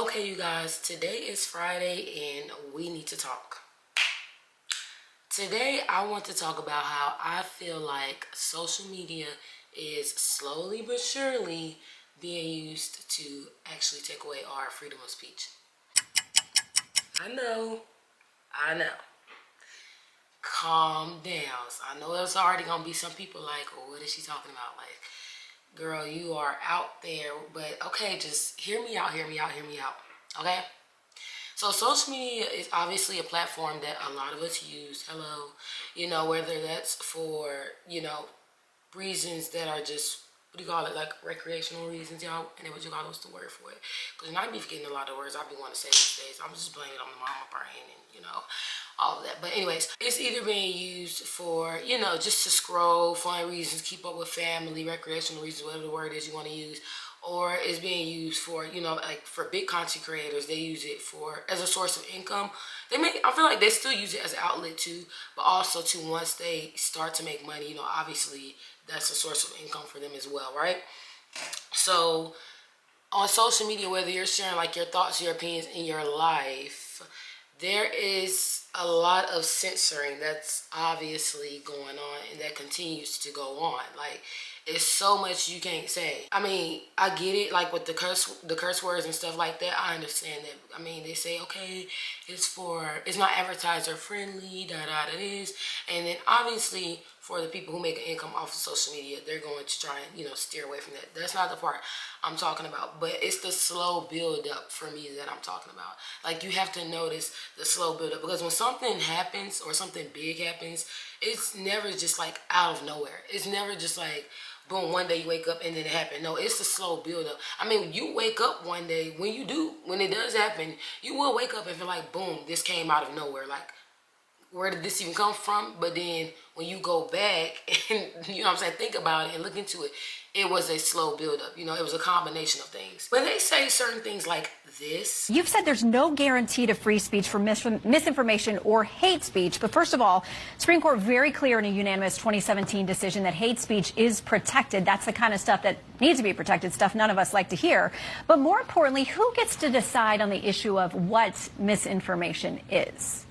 Okay, you guys, today is Friday and we need to talk. Today, I want to talk about how I feel like social media is slowly but surely being used to actually take away our freedom of speech. I know. Calm down. I know there's already gonna be some people like, oh, what is she talking about? Like, girl, you are out there, but okay, just hear me out. Okay? So social media is obviously a platform that a lot of us use. Hello. Whether that's for, reasons that are just, what do you call it, like recreational reasons, y'all? And then what you call, what's the word for it? Because I be forgetting a lot of words I be wanting to say these days. I'm just blaming it on the mama brain and, all of that. But anyways, it's either being used for, just to scroll, fun reasons, keep up with family, recreational reasons, whatever the word is you want to use, or it's being used for, like for big content creators, they use it for as a source of income. I feel like they still use it as an outlet too, but also too, once they start to make money, obviously that's a source of income for them as well, right? So on social media, whether you're sharing like your thoughts, your opinions in your life, there is a lot of censoring that's obviously going on and that continues to go on. Like, it's so much you can't say. I mean, I get it, like with the curse words and stuff like that. I understand that. I mean, they say, okay, it's not advertiser friendly, this. And then obviously for the people who make an income off of social media, they're going to try and, steer away from that. That's not the part I'm talking about, but it's the slow build up for me that I'm talking about. Like, you have to notice the slow build up, because when something happens or something big happens, it's never just like out of nowhere. It's never just like, boom, one day you wake up and then it happened. No, it's the slow build up. I mean, you wake up one day, when it does happen, you will wake up and feel like, boom, this came out of nowhere. Like, where did this even come from? But then when you go back and, think about it and look into it, it was a slow buildup. It was a combination of things. When they say certain things like this. You've said there's no guarantee to free speech for misinformation or hate speech. But first of all, Supreme Court very clear in a unanimous 2017 decision that hate speech is protected. That's the kind of stuff that needs to be protected, stuff none of us like to hear. But more importantly, who gets to decide on the issue of what misinformation is?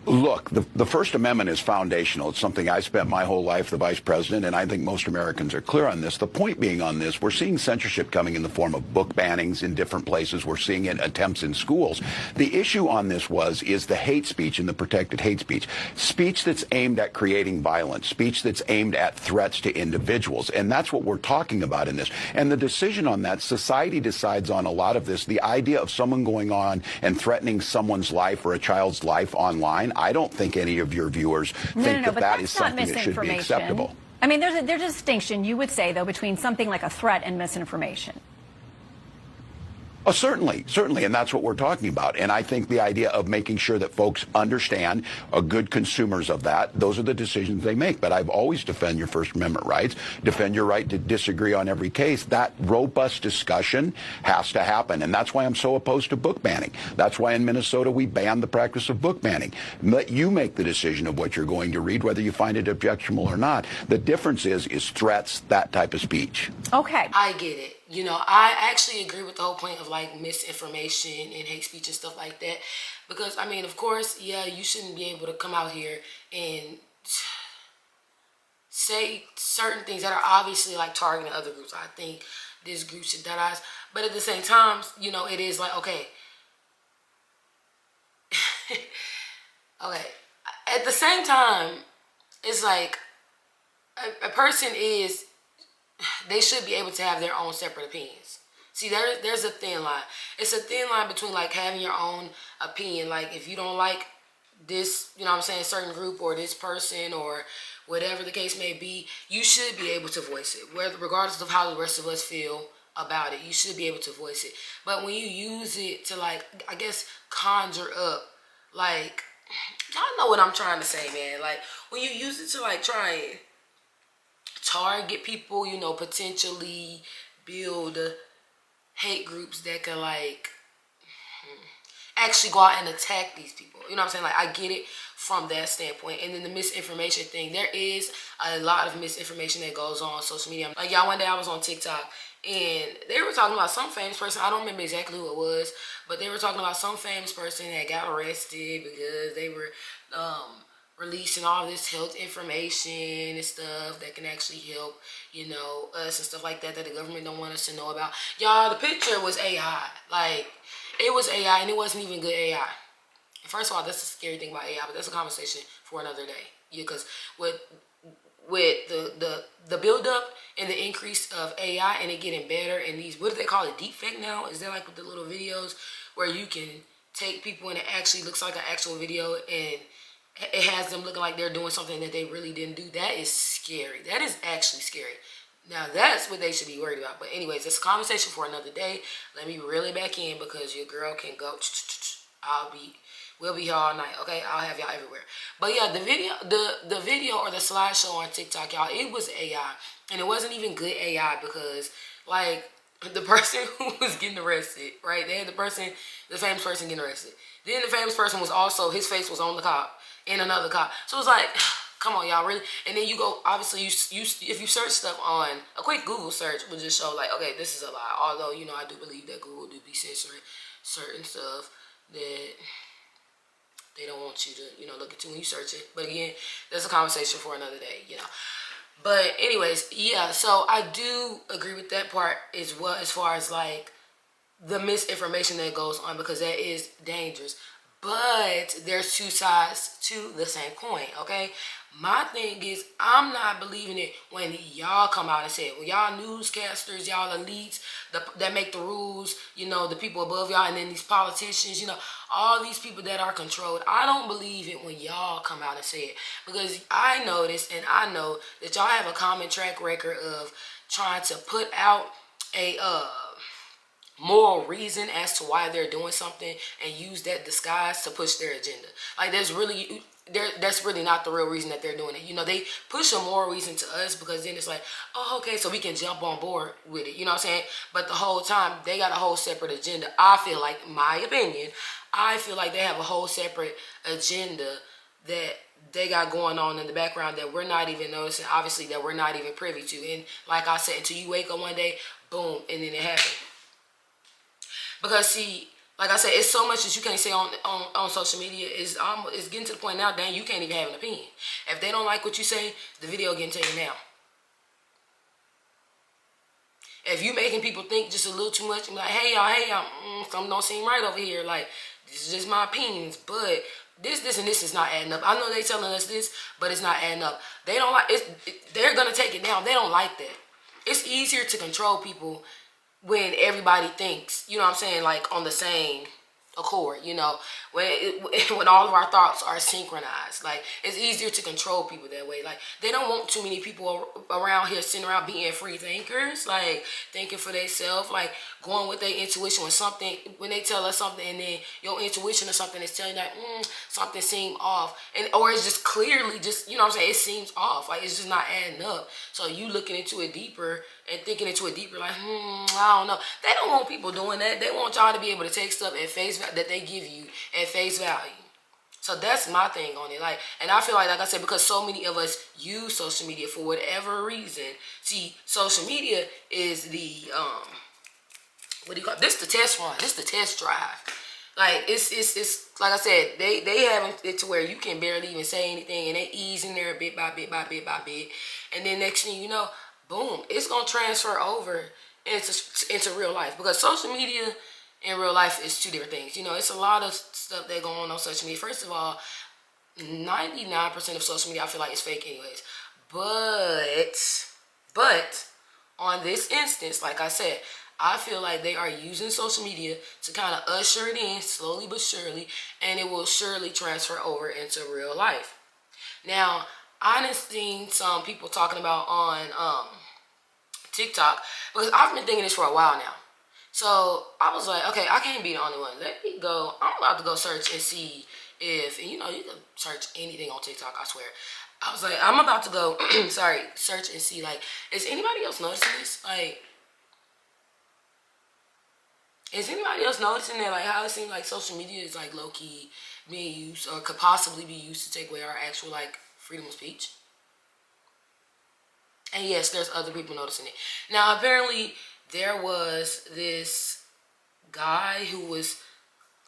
Look, the First Amendment is foundational. It's something I spent my whole life, the vice president, and I think most Americans are clear on this. The point being on this, we're seeing censorship coming in the form of book bannings in different places. We're seeing it attempts in schools. The issue on this is the hate speech and the protected hate speech. Speech that's aimed at creating violence, speech that's aimed at threats to individuals. And that's what we're talking about in this. And the decision on that, society decides on a lot of this. The idea of someone going on and threatening someone's life or a child's life online, I don't think any of your viewers think that is something that should be acceptable. I mean, there's a distinction, you would say, though, between something like a threat and misinformation. Oh, certainly, and that's what we're talking about. And I think the idea of making sure that folks understand, are good consumers of that, those are the decisions they make. But I've always defend your First Amendment rights, defend your right to disagree on every case. That robust discussion has to happen. And that's why I'm so opposed to book banning. That's why in Minnesota we banned the practice of book banning. Let you make the decision of what you're going to read, whether you find it objectionable or not. The difference is threats, that type of speech. Okay. I get it. I actually agree with the whole point of like misinformation and hate speech and stuff like that. Because, I mean, of course, yeah, you shouldn't be able to come out here and say certain things that are obviously like targeting other groups. I think this group should die. But at the same time, it is like, okay. Okay. At the same time, it's like a person they should be able to have their own separate opinions. See, there's a thin line. It's a thin line between like having your own opinion. Like, if you don't like this, certain group or this person or whatever the case may be, you should be able to voice it. Regardless of how the rest of us feel about it, you should be able to voice it. But when you use it to, like, I guess, conjure up, like, y'all know what I'm trying to say, man. Like, when you use it to like try and target people, potentially build hate groups that can like actually go out and attack these people. Like, I get it from that standpoint. And then the misinformation thing, there is a lot of misinformation that goes on social media. Like, y'all, one day I was on TikTok And they were talking about some famous person. I don't remember exactly who it was, but they were talking about some famous person that got arrested because they were releasing all this health information and stuff that can actually help, you know, us and stuff like that that the government don't want us to know about. Y'all, the picture was AI. Like, it was AI, and it wasn't even good AI. First of all, that's the scary thing about AI, but that's a conversation for another day. Yeah, because with the build up and the increase of AI and it getting better, and these, what do they call it, deepfake now? Is that like with the little videos where you can take people and it actually looks like an actual video and it has them looking like they're doing something that they really didn't do? That is scary. That is actually scary. Now that's what they should be worried about. But anyways, it's a conversation for another day. Let me reel it back in because your girl can go. We'll be here all night, okay? I'll have y'all everywhere. But yeah, the video or the slideshow on TikTok, y'all, it was AI. And it wasn't even good AI because, like, the person who was getting arrested, right? They had the famous person getting arrested. Then the famous person was also, his face was on the cop and another cop. So it was like, come on, y'all, really? And then you go, obviously, if you search stuff on, a quick Google search will just show, like, okay, this is a lie. Although, you know, I do believe that Google do be censoring certain stuff that they don't want you to, you know, look into when you search it. But again, that's a conversation for another day, you know. But anyways, yeah, so I do agree with that part as well, as far as like the misinformation that goes on, because that is dangerous. But there's two sides to the same coin, okay? My thing is, I'm not believing it when y'all come out and say it. Well, y'all newscasters, y'all elites that make the rules, you know, the people above y'all, and then these politicians, you know, all these people that are controlled. I don't believe it when y'all come out and say it, because I notice and I know that y'all have a common track record of trying to put out a moral reason as to why they're doing something and use that disguise to push their agenda. Like, that's really not the real reason that they're doing it. You know, they push a moral reason to us because then it's like, oh, okay, so we can jump on board with it. You know what I'm saying? But the whole time they got a whole separate agenda. I feel like, my opinion, I feel like they have a whole separate agenda that they got going on in the background that we're not even noticing, obviously, that we're not even privy to. And like I said, until you wake up one day, boom, and then it happened. Because see, like I said, it's so much that you can't say on social media. It's getting to the point now, dang, you can't even have an opinion. If they don't like what you say, the video getting taken down. If you making people think just a little too much, and be like, hey y'all, something don't seem right over here. Like, this is just my opinions, but this and this is not adding up. I know they telling us this, but it's not adding up. They don't like it. They're gonna take it down. They don't like that. It's easier to control people when everybody thinks, you know what I'm saying, like on the same accord, you know, when all of our thoughts are synchronized. Like, it's easier to control people that way. Like, they don't want too many people around here sitting around being free thinkers, like thinking for themselves, like going with their intuition when they tell us something, and then your intuition or something is telling you that something seemed off, or it's just clearly just, you know what I'm saying, it seems off, like it's just not adding up. So you looking into it deeper and thinking into it deeper, like I don't know. They don't want people doing that. They want y'all to be able to take stuff at face value that they give you at face value. So that's my thing on it. Like, and I feel like I said, because so many of us use social media for whatever reason. See, social media is the what do you call it? This the test run. This the test drive. Like, it's like I said, they have it to where you can barely even say anything, and they ease in there bit by bit by bit by bit, and then next thing you know, boom, it's gonna transfer over into real life, because social media and real life is two different things. You know, it's a lot of stuff that go on social media. First of all, 99% of social media I feel like is fake anyways. But on this instance, like I said, I feel like they are using social media to kind of usher it in slowly but surely, and it will surely transfer over into real life. Now, I've seen some people talking about on TikTok, because I've been thinking this for a while now. So I was like, okay, I can't be the only one. Let me go. I'm about to go search and see if, and you know, you can search anything on TikTok, I swear. I was like, I'm about to go, search and see, like, is anybody else noticing this? Like, is anybody else noticing that, like, how it seems like social media is, like, low-key being used, or could possibly be used to take away our actual, like, freedom of speech? And yes, there's other people noticing it. Now, apparently, there was this guy who was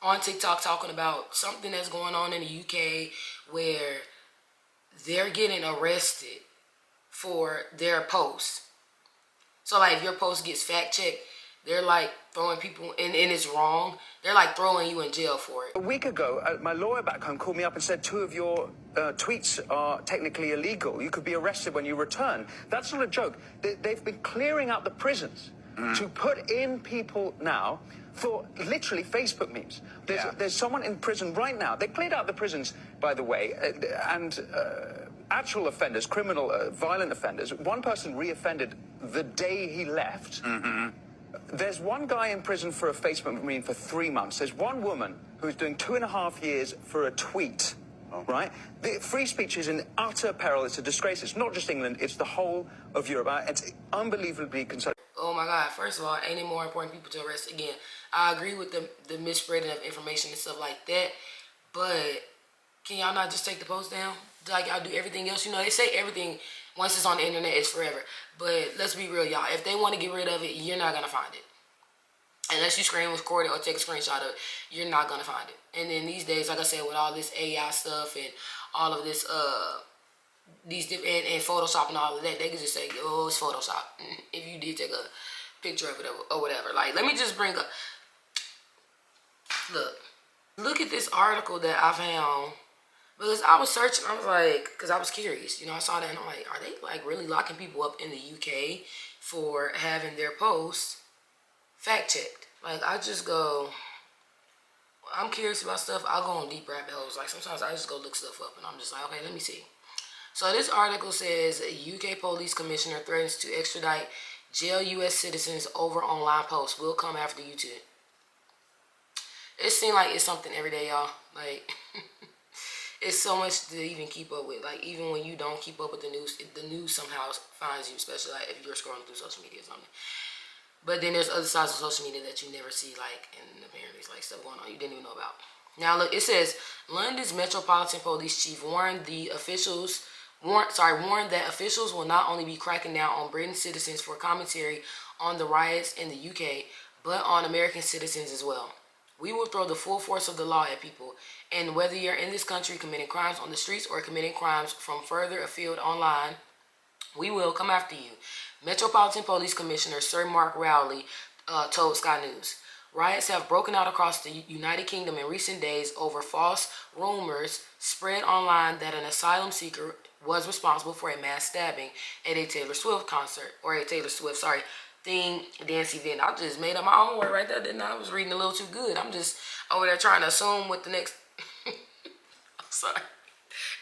on TikTok talking about something that's going on in the UK where they're getting arrested for their posts. So like if your post gets fact checked, they're like throwing people and it's wrong. They're like throwing you in jail for it. A week ago, my lawyer back home called me up and said 2 of your tweets are technically illegal. You could be arrested when you return. That's not a joke. They've been clearing out the prisons to put in people now for literally Facebook memes. There's someone in prison right now. They cleared out the prisons, by the way, and actual offenders, criminal, violent offenders. One person reoffended the day he left. There's one guy in prison for a Facebook meme for 3 months. There's one woman who's doing 2.5 years for a tweet, right? The free speech is in utter peril. It's a disgrace. It's not just England. It's the whole of Europe. It's unbelievably concerning. Oh my God, first of all, ain't it more important people to arrest? Again, I agree with the misspreading of information and stuff like that, but can y'all not just take the post down? Like y'all do everything else? You know, they say everything, once it's on the internet, it's forever. But let's be real, y'all. If they want to get rid of it, you're not going to find it. Unless you screen record it or take a screenshot of it, you're not going to find it. And then these days, like I said, with all this AI stuff and all of this, these different, and Photoshop and all of that, they can just say, oh, it's Photoshop. If you did take a picture of it or whatever. Like, let me just bring up, look at this article that I found. Because I was searching, I was like, because I was curious, you know, I saw that and I'm like, are they like really locking people up in the UK for having their posts fact checked? Like, I just go, I'm curious about stuff, I'll go on deep rabbit holes. Like, sometimes I just go look stuff up and I'm just like, okay, let me see. So this article says UK police commissioner threatens to extradite jail US citizens over online posts. Will come after you too. It seems like it's something every day, y'all. Like, it's so much to even keep up with. Like, even when you don't keep up with the news somehow finds you, especially like if you're scrolling through social media or something. But then there's other sides of social media that you never see, like, and apparently it's like stuff going on you didn't even know about. Now look, it says London's Metropolitan Police Chief warned that officials will not only be cracking down on British citizens for commentary on the riots in the UK, but on American citizens as well. We will throw the full force of the law at people, and whether you're in this country committing crimes on the streets or committing crimes from further afield online, we will come after you. Metropolitan Police Commissioner Sir Mark Rowley told Sky News. Riots have broken out across the United Kingdom in recent days over false rumors spread online that an asylum seeker was responsible for a mass stabbing at a Taylor Swift theme dance event. I just made up my own word right there, didn't I? I was reading a little too good. I'm just over there trying to assume what the next... I'm sorry.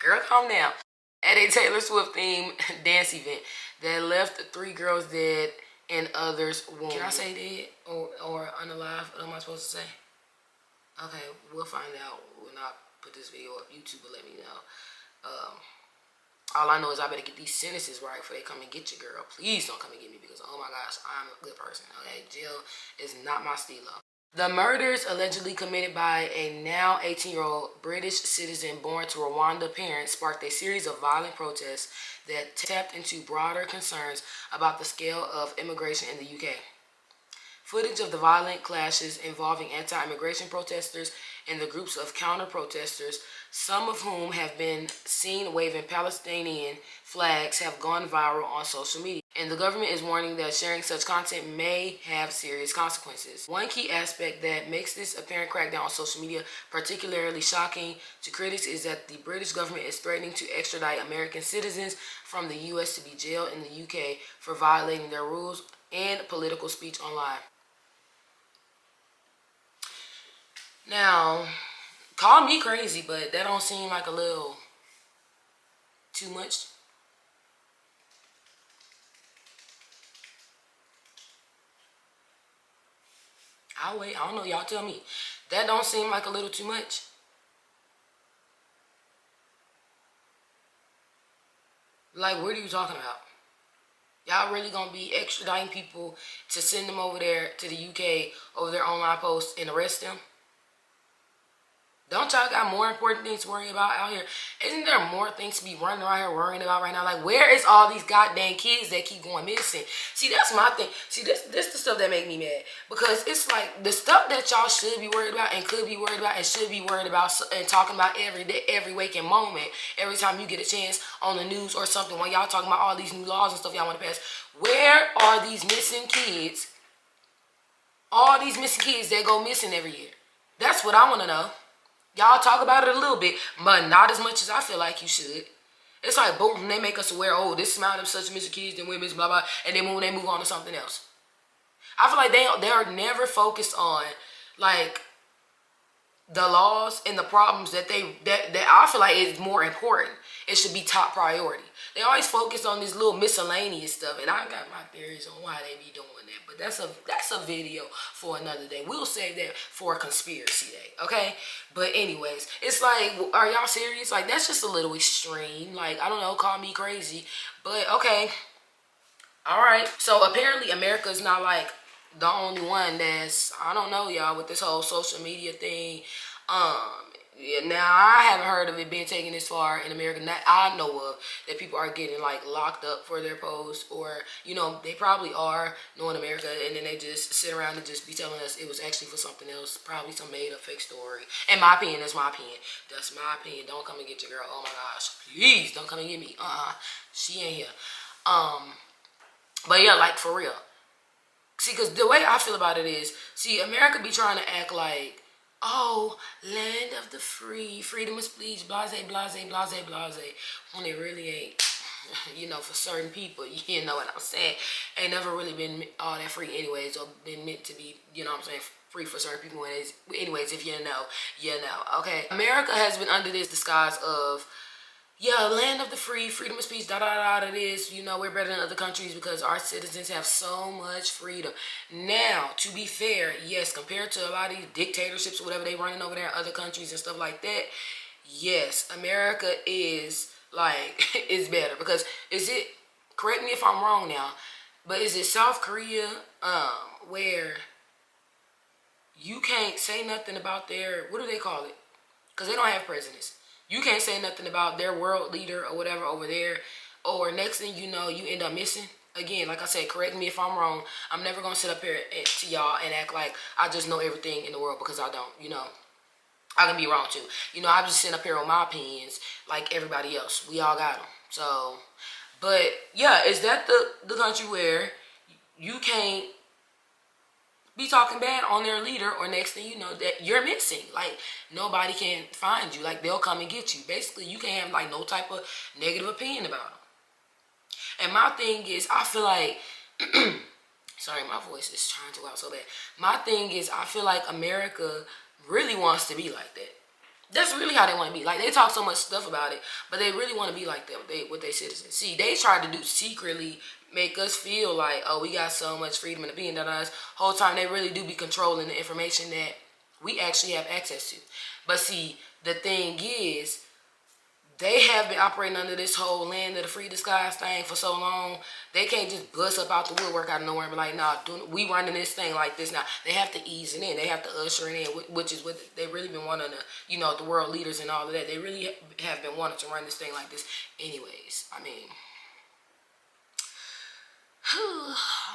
Girl, calm down. At a Taylor Swift theme dance event that left 3 girls dead and others wounded. Can I say dead or unalive? What am I supposed to say? Okay, we'll find out when I put this video up. YouTube will let me know. All I know is I better get these sentences right before they come and get you, girl. Please don't come and get me because, oh my gosh, I'm a good person, okay? Jail is not my stilo. The murders allegedly committed by a now 18-year-old British citizen born to Rwanda parents sparked a series of violent protests that tapped into broader concerns about the scale of immigration in the UK. Footage of the violent clashes involving anti-immigration protesters and the groups of counter-protesters, some of whom have been seen waving Palestinian flags, have gone viral on social media. And the government is warning that sharing such content may have serious consequences. One key aspect that makes this apparent crackdown on social media particularly shocking to critics is that the British government is threatening to extradite American citizens from the US to be jailed in the UK for violating their rules and political speech online. Now, call me crazy, but that don't seem like a little too much. I'll wait. I don't know. Y'all tell me. That don't seem like a little too much. Like, what are you talking about? Y'all really gonna be extraditing people to send them over there to the UK over their online posts and arrest them? Don't y'all got more important things to worry about out here? Isn't there more things to be running around here worrying about right now? Like, where is all these goddamn kids that keep going missing? See, that's my thing. See, this the stuff that make me mad. Because it's like, the stuff that y'all should be worried about and could be worried about and should be worried about and talking about every day, every waking moment, every time you get a chance on the news or something, when y'all talking about all these new laws and stuff y'all want to pass. Where are these missing kids? All these missing kids that go missing every year. That's what I want to know. Y'all talk about it a little bit, but not as much as I feel like you should. It's like, boom, they make us aware, oh, this amount of such missing kids and women, blah, blah, and then when they move on to something else. I feel like they are never focused on, like, the laws and the problems that I feel like is more important. It should be top priority. They always focus on this little miscellaneous stuff, and I got my theories on why they be doing that. But that's a video for another day. We'll save that for a conspiracy day, okay? But anyways, it's like, are y'all serious? Like, that's just a little extreme. Like, I don't know, call me crazy, but okay. All right. So apparently America is not like the only one that's, I don't know, y'all, with this whole social media thing. Yeah, now I haven't heard of it being taken this far in America that I know of, that people are getting like locked up for their posts, or you know, they probably are knowing America, and then they just sit around and just be telling us it was actually for something else, probably some made up fake story. In my opinion, that's my opinion. That's my opinion. Don't come and get your girl. Oh my gosh, please don't come and get me. She ain't here. But yeah, like for real. See, because the way I feel about it is, see, America be trying to act like, oh, land of the free, freedom of speech, blase, blase, blase, blase, when it really ain't, you know, for certain people, you know what I'm saying? Ain't never really been all that free anyways, or been meant to be, you know what I'm saying, free for certain people anyways, if you know, you know, okay? America has been under this disguise of, yeah, land of the free, freedom of speech, da-da-da-da, it is, you know, we're better than other countries because our citizens have so much freedom. Now, to be fair, yes, compared to a lot of these dictatorships or whatever they running over there in other countries and stuff like that, yes, America is, like, is better. Because is it, correct me if I'm wrong now, but is it South Korea, where you can't say nothing about their, what do they call it? Because they don't have presidents. You can't say nothing about their world leader or whatever over there, or next thing you know, you end up missing. Again, like I said, correct me if I'm wrong. I'm never going to sit up here to y'all and act like I just know everything in the world, because I don't, you know. I can be wrong too. You know, I'm just sitting up here on my opinions like everybody else. We all got them. So, but yeah, is that the country where you can't be talking bad on their leader, or next thing you know that you're missing, like nobody can find you, like they'll come and get you. Basically, you can't have like no type of negative opinion about them. And my thing is, I feel like sorry, my voice is trying to go out so bad. My thing is, I feel like America really wants to be like that. That's really how they want to be. Like, they talk so much stuff about it, but they really want to be like that with their citizens. See, they tried to do secretly make us feel like, oh, we got so much freedom and opinion. Whole time they really do be controlling the information that we actually have access to. But see, the thing is, they have been operating under this whole land of the free disguise thing for so long. They can't just bust up out the woodwork out of nowhere and be like, nah, we running this thing like this now. They have to ease it in. They have to usher it in, which is what they've really been wanting to, you know, the world leaders and all of that. They really have been wanting to run this thing like this anyways. I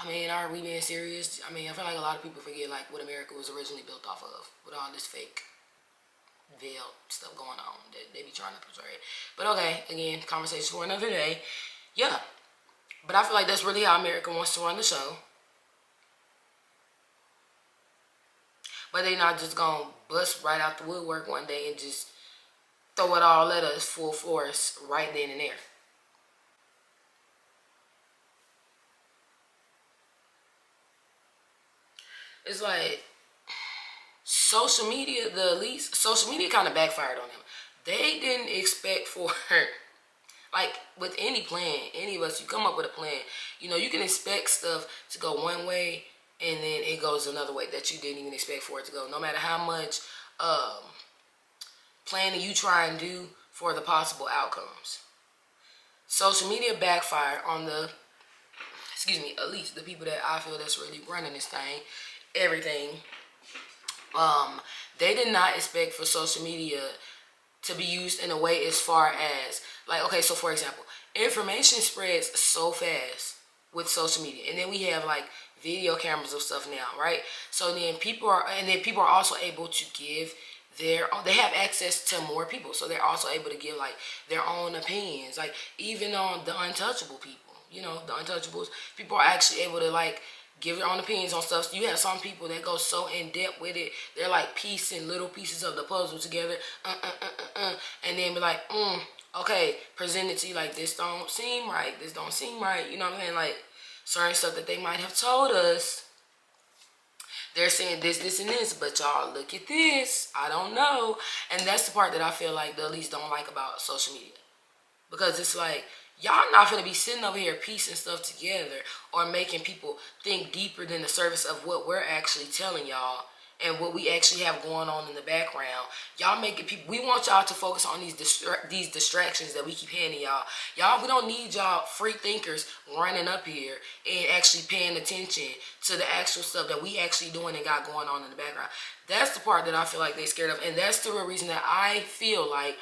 mean, are we being serious? I mean, I feel like a lot of people forget like what America was originally built off of, with all this fake veiled stuff going on that they be trying to portray. But okay, again, conversation for another day. Yeah, but I feel like that's really how America wants to run the show. But they not just gonna bust right out the woodwork one day and just throw it all at us full force right then and there. It's like social media kind of backfired on them. They didn't expect for, like with any plan, any of us, you come up with a plan, you know, you can expect stuff to go one way and then it goes another way that you didn't even expect for it to go. No matter how much planning you try and do for the possible outcomes. Social media backfired on at least the people that I feel that's really running this thing, everything. They did not expect for social media to be used in a way as far as, like, okay, so for example, information spreads so fast with social media, and then we have like video cameras of stuff now, right? So then people are also able to give they have access to more people, so they're also able to give like their own opinions, like even on the untouchable people, the untouchables, people are actually able to like give their own opinions on stuff. So you have some people that go so in depth with it, they're like piecing little pieces of the puzzle together, and then be like, okay, present it to you like, this don't seem right, this don't seem right, you know what I'm saying? Like certain stuff that they might have told us, they're saying this, this, and this, but y'all look at this, I don't know. And that's the part that I feel like the elites don't like about social media, because it's like, y'all not gonna be sitting over here piecing stuff together or making people think deeper than the surface of what we're actually telling y'all and what we actually have going on in the background. Y'all making people, we want y'all to focus on these distractions that we keep handing y'all. We don't need y'all free thinkers running up here and actually paying attention to the actual stuff that we actually doing and got going on in the background. That's the part that I feel like they scared of, and that's the real reason that I feel like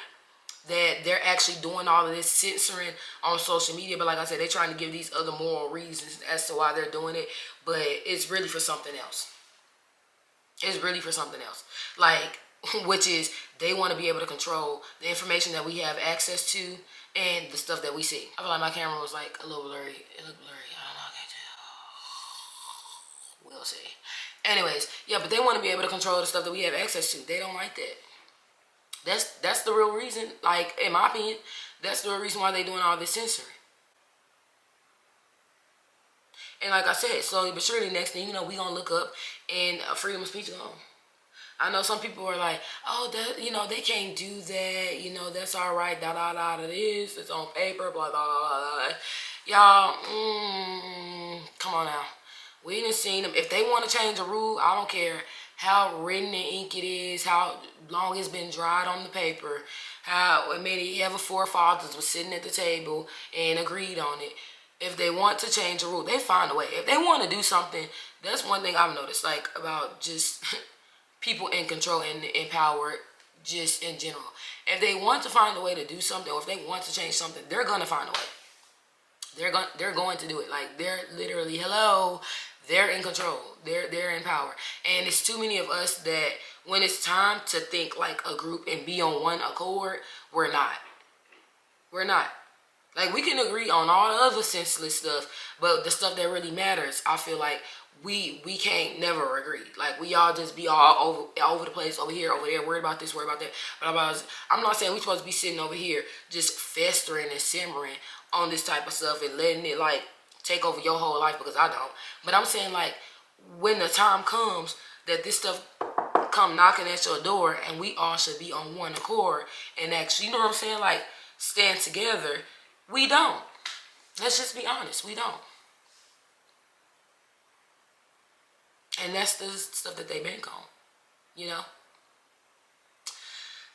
that they're actually doing all of this censoring on social media. But like I said, they're trying to give these other moral reasons as to why they're doing it, but it's really for something else. It's really for something else, like, which is they want to be able to control the information that we have access to and the stuff that we see. I feel like my camera was like a little blurry. It looked blurry. I don't know. I can't tell. We'll see. Anyways, yeah, but they want to be able to control the stuff that we have access to. They don't like that. That's the real reason. Like, in my opinion, that's the real reason why they're doing all this censoring. And like I said, slowly but surely, next thing you know, we gonna look up and freedom of speech gone. I know some people are like, oh, that, they can't do that, that's all right, da da da, it is, it's on paper, blah blah blah blah. Y'all, come on now. We done seen them. If they want to change a rule, I don't care how written in ink it is, how long it's been dried on the paper, how many ever forefathers was sitting at the table and agreed on it. If they want to change a rule, they find a way. If they want to do something, that's one thing I've noticed, like, about just people in control and in power, just in general. If they want to find a way to do something, or if they want to change something, they're gonna find a way. They're going to do it. Like, they're literally, hello, they're in control. They're in power. And it's too many of us that when it's time to think like a group and be on one accord, we're not. We're not. Like, we can agree on all the other senseless stuff, but the stuff that really matters, I feel like we can't never agree. Like, we all just be all over the place, over here, over there, worried about this, worried about that. But I'm not saying we're supposed to be sitting over here just festering and simmering on this type of stuff and letting it, like, take over your whole life, because I don't. But I'm saying, like, when the time comes that this stuff come knocking at your door, and we all should be on one accord and actually, you know what I'm saying, like, stand together, we don't. Let's just be honest, we don't. And that's the stuff that they bank on,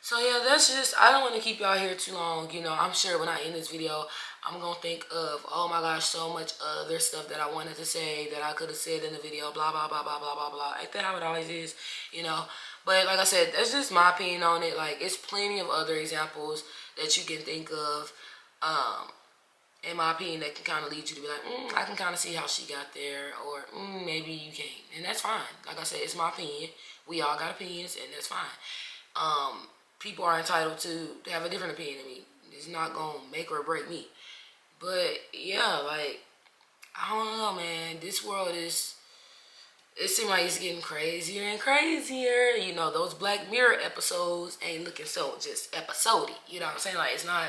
So yeah, that's just, I don't want to keep y'all here too long. I'm sure when I end this video, I'm going to think of, oh my gosh, so much other stuff that I wanted to say that I could have said in the video, blah, blah, blah, blah, blah, blah, blah. Ain't that how it always is, But like I said, that's just my opinion on it. Like, it's plenty of other examples that you can think of, in my opinion, that can kind of lead you to be like, I can kind of see how she got there, or maybe you can't. And that's fine. Like I said, it's my opinion. We all got opinions, and that's fine. People are entitled to have a different opinion than me. It's not going to make or break me. But, yeah, like, I don't know, man. This world is, it seems like it's getting crazier and crazier. Those Black Mirror episodes ain't looking so just episodic. You know what I'm saying? Like, it's not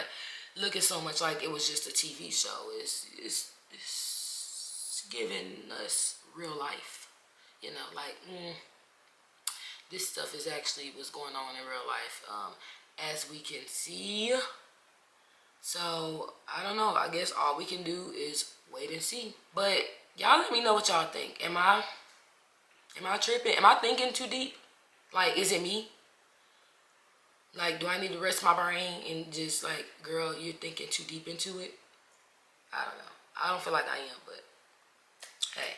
looking so much like it was just a TV show. It's giving us real life. Like, this stuff is actually what's going on in real life, as we can see. So, I don't know. I guess all we can do is wait and see. But y'all let me know what y'all think. Am I tripping? Am I thinking too deep? Like, is it me? Like, do I need to rest my brain and just like, girl, you're thinking too deep into it? I don't know. I don't feel like I am, but hey.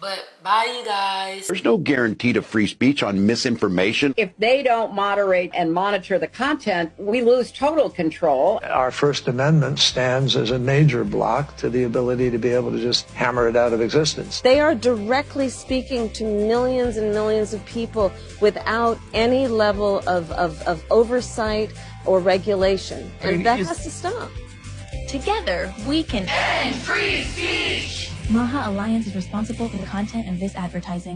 But bye, you guys. There's no guarantee to free speech on misinformation. If they don't moderate and monitor the content, we lose total control. Our First Amendment stands as a major block to the ability to be able to just hammer it out of existence. They are directly speaking to millions and millions of people without any level of oversight or regulation. And that has to stop. Together, we can end free speech. Maha Alliance is responsible for the content of this advertising.